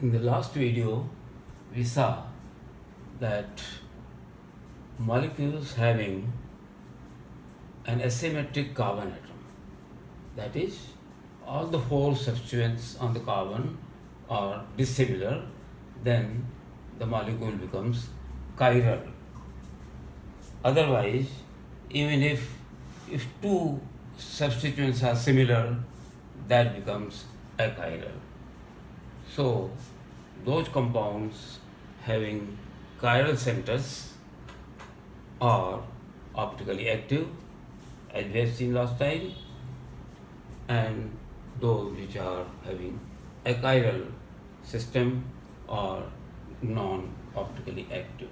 In the last video, we saw that molecules having an asymmetric carbon atom, that is, all the whole substituents on the carbon are dissimilar, then the molecule becomes chiral. Otherwise, even if two substituents are similar, that becomes achiral. So, those compounds having chiral centers are optically active, as we have seen last time, and those which are having achiral system are non-optically active.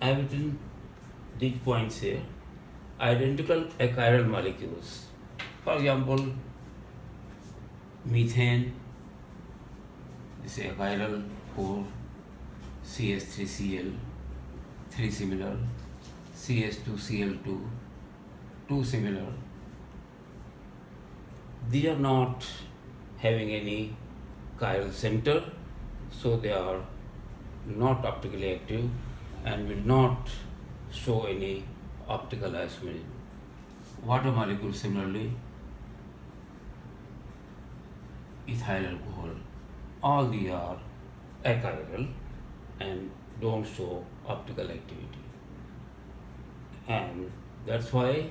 I have written these points here. Identical achiral molecules, for example, methane, this is achiral 4, CH3Cl, 3 similar, CH2Cl2, 2 similar. These are not having any chiral center, so they are not optically active and will not show any optical isomerism. Water molecules similarly, ethyl alcohol, all these are achiral and don't show optical activity. And that's why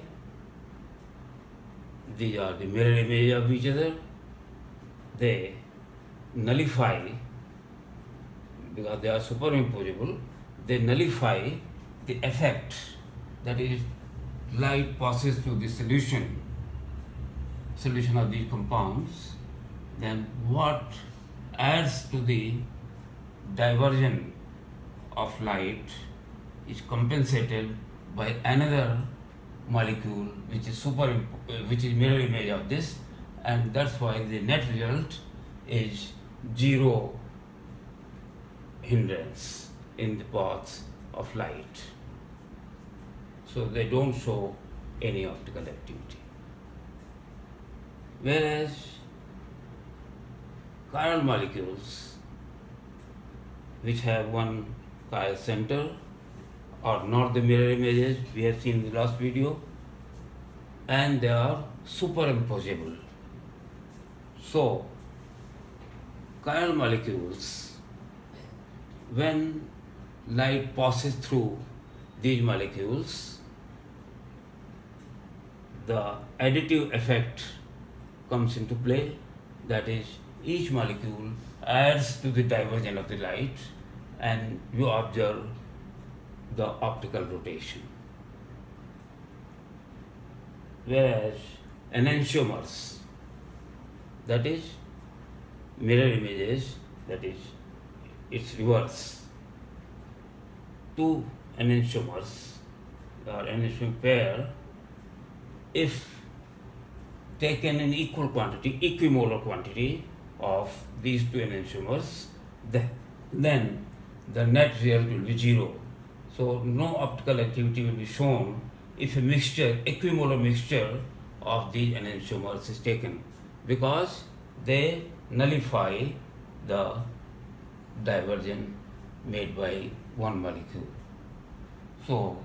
these are the mirror image of each other. They nullify, because they are superimposable, they nullify the effect, that is, light passes through the solution of these compounds, then what adds to the diversion of light is compensated by another molecule which is mirror image of this, and that's why the net result is zero hindrance in the path of light. So they don't show any optical activity. Whereas chiral molecules which have one chiral center are not the mirror images we have seen in the last video, and they are superimposable. So chiral molecules, when light passes through these molecules, the additive effect comes into play, that is, each molecule adds to the diversion of the light and you observe the optical rotation. Whereas enantiomers, that is, mirror images, that is, its reverse. Two enantiomers or enantiomer pair, if taken in equal quantity, equimolar quantity of these two enantiomers, then the net result will be zero. So no optical activity will be shown if a mixture, equimolar mixture of these enantiomers is taken, because they nullify the diversion made by one molecule. So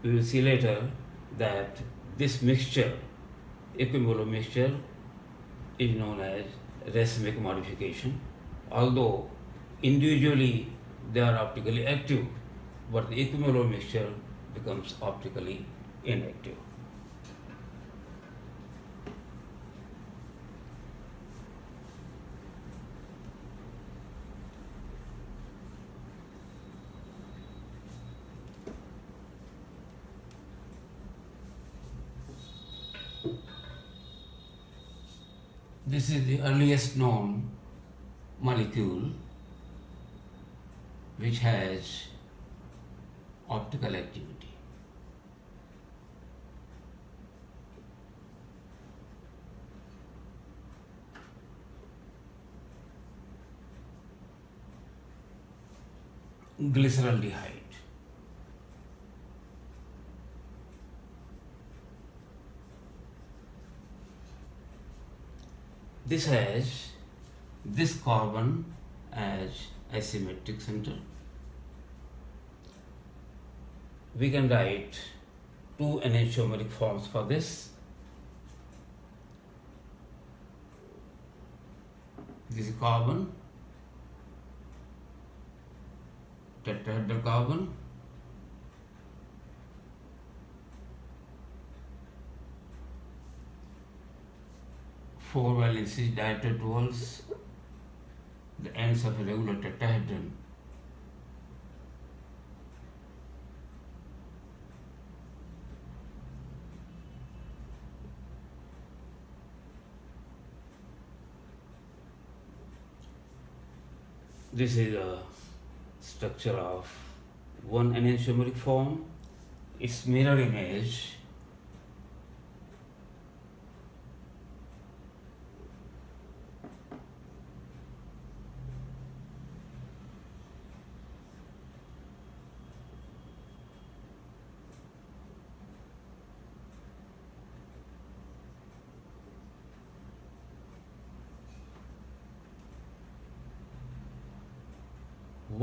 we will see later that this mixture, equimolar mixture, is known as racemic modification. Although individually they are optically active, but the equimolar mixture becomes optically inactive. This is the earliest known molecule which has optical activity. Glyceraldehyde. This has this carbon as asymmetric center. We can write two enantiomeric forms for this. This is carbon, tetrahedral carbon, four valencies directed towards the ends of a regular tetrahedron. This is a structure of one enantiomeric form. Its mirror image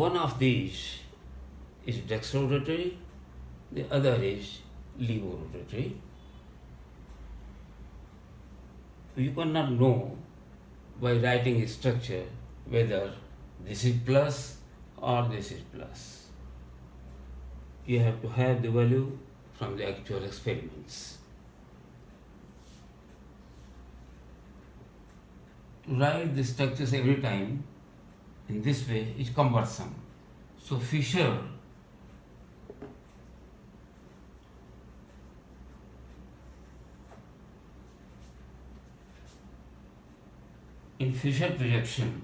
one of these is dextrorotatory, the other is levorotatory. You cannot know by writing a structure whether this is plus or this is plus. You have to have the value from the actual experiments. To write the structures every time in this way is cumbersome. So Fischer in Fischer projection,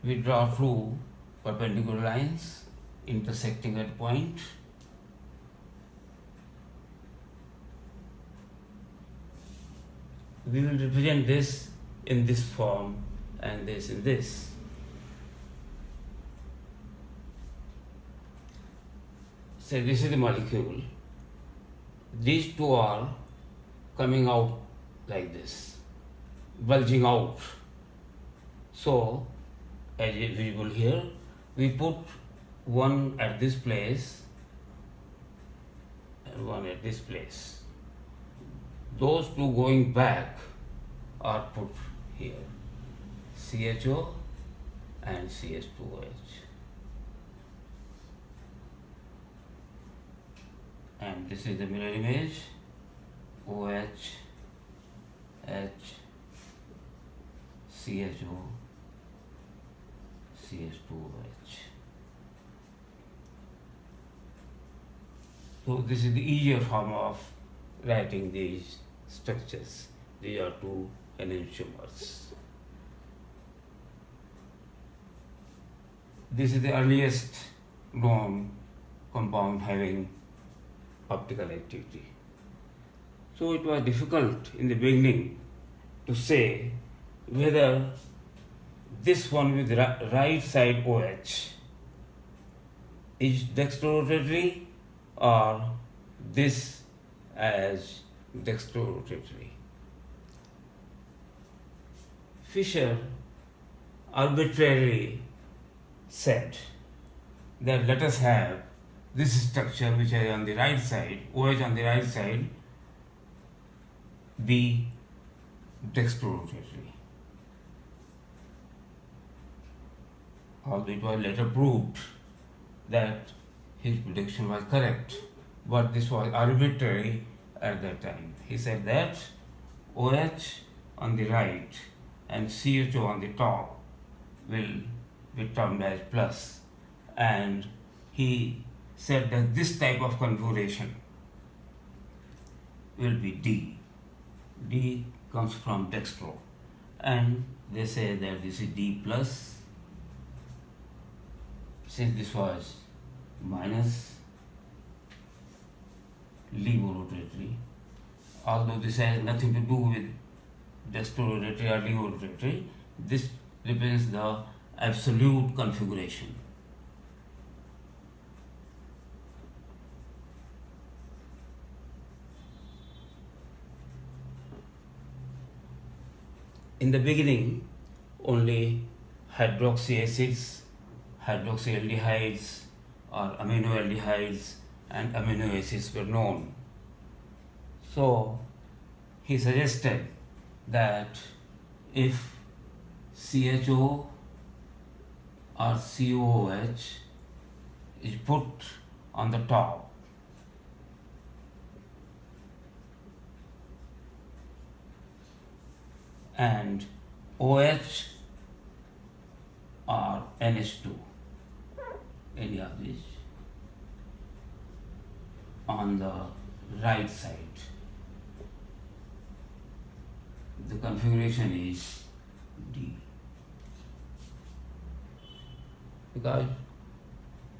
we draw two perpendicular lines intersecting at point. We will represent this in this form and this in this. Say this is the molecule. These two are coming out like this, bulging out. So, as is visible here, we put one at this place and one at this place. Those two going back are put here. CHO and CH2OH. And this is the mirror image, OH, H, CHO, CH2OH. So this is the easier form of writing these structures. These are two enantiomers. This is the earliest known compound having optical activity. So it was difficult in the beginning to say whether this one with right side OH is dextrorotatory or this as dextrorotatory. Fischer arbitrarily said that let us have this structure which is on the right side, OH on the right side, be dextrorotatory. Although it was later proved that his prediction was correct, but this was arbitrary at that time. He said that OH on the right and CHO on the top will be termed as plus, and he said that this type of configuration will be D. D comes from dextro, and they say that this is D plus. Since this was minus levorotatory, although this has nothing to do with dextrorotatory or levorotatory, this represents the absolute configuration. in the beginning, only hydroxy acids, hydroxyaldehydes, or aminoaldehydes and amino acids were known. So he suggested that if CHO or COOH is put on the top, and OH or NH2, any of these, on the right side, the configuration is D. Because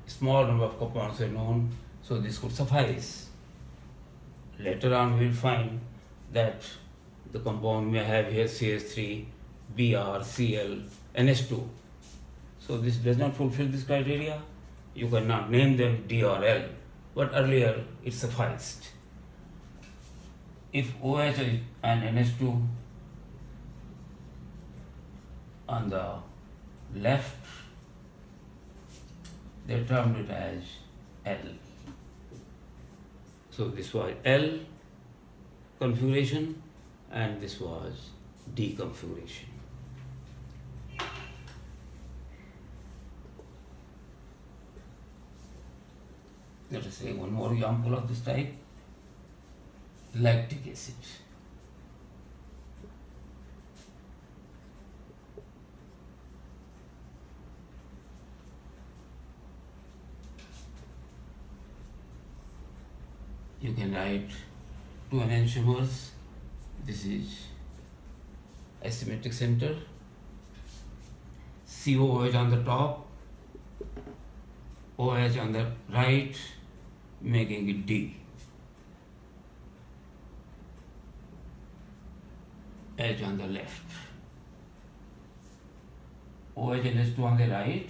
small number of compounds are known, so this could suffice. Later on we will find that the compound may have here CH3, Br, Cl, NH2. So this does not fulfill this criteria. You cannot name them D or L, but earlier it sufficed. If OH and NH2 on the left, they termed it as L. So this was L configuration and this was D configuration. Let us say one more example of this type. Lactic acid. You can write two enantiomers. This is asymmetric center. COOH on the top, OH on the right, making it D. H on the left. OH and H2 on the right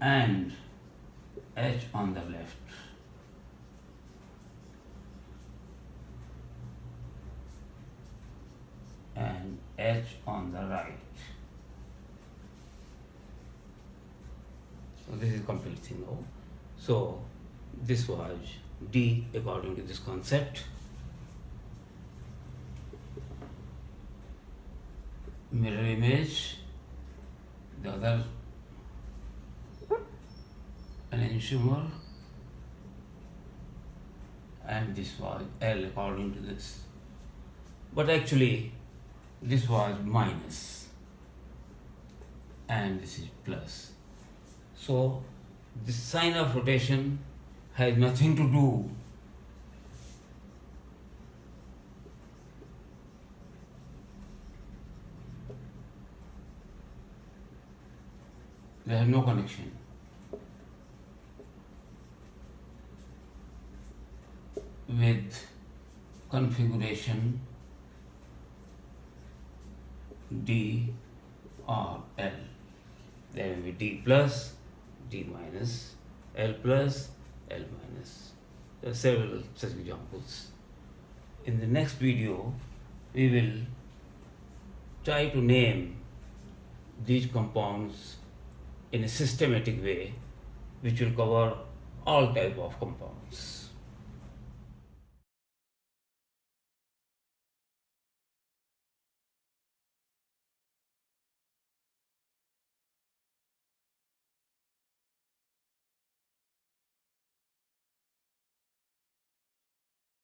and H on the left. And H on the right. So this is complete thing now. So this was D according to this concept. Mirror image, the other enantiomer, and this was L according to this. But actually this was minus and this is plus. So this sign of rotation has nothing to do there is no connection with configuration D or L. There will be D plus, D minus, L plus, L minus. There are several such examples. In the next video, we will try to name these compounds in a systematic way, which will cover all type of compounds.